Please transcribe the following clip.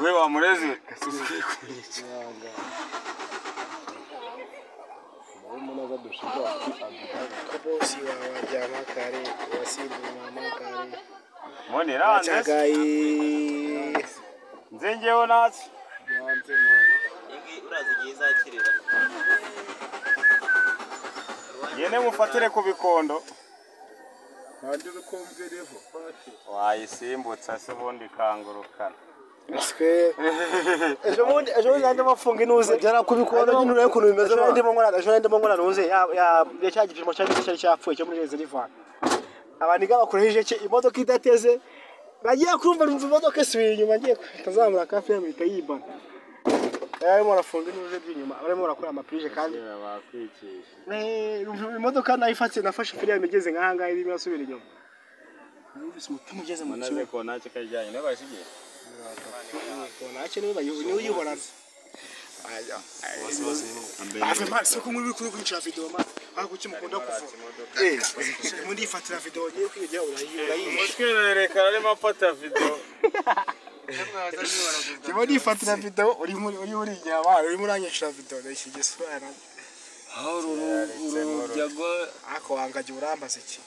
we wamureze bosi wajyama kare wasindi mama kare mone ranze nzengeho natsi urazi igihe izakirira yene mufatire ku bikondo kandi bikomvereho wayisimbutsa se ubundi kangurukana Aswe ejo bundi nande bafunga inuze byara kubikondo nyine uraye kuntu bimeze ndimo nkora nuze ya cyagipimo cyari cyapfuye cyo muri reserve abaniga bakoresheje cye imodoka idateze bagiye kurumva numva imodoka isubira inyuma ngiye kutazamura kafe yamita yibana yarimo arafunga inuze by'inyuma barimo barakora amapirije kandi bakwikisha imodoka nayifatse nafashe fili yamigeze nkahanga irimo asubira inyuma numvise umutima ugeze mu kibuga ko nacyo kajyanye n'abashigiye Konache niwe uyibona aya ave mari soko muri kuri kwinjira video ma ako kimukunda kuvuga mundi ifatira video ngiye kwijya urayiyi mutwereka ari mafata video mundi ifatira video uri nyaba uri muranyishira video ndashyigiswana aho ruru jago ako wangaje urambaze iki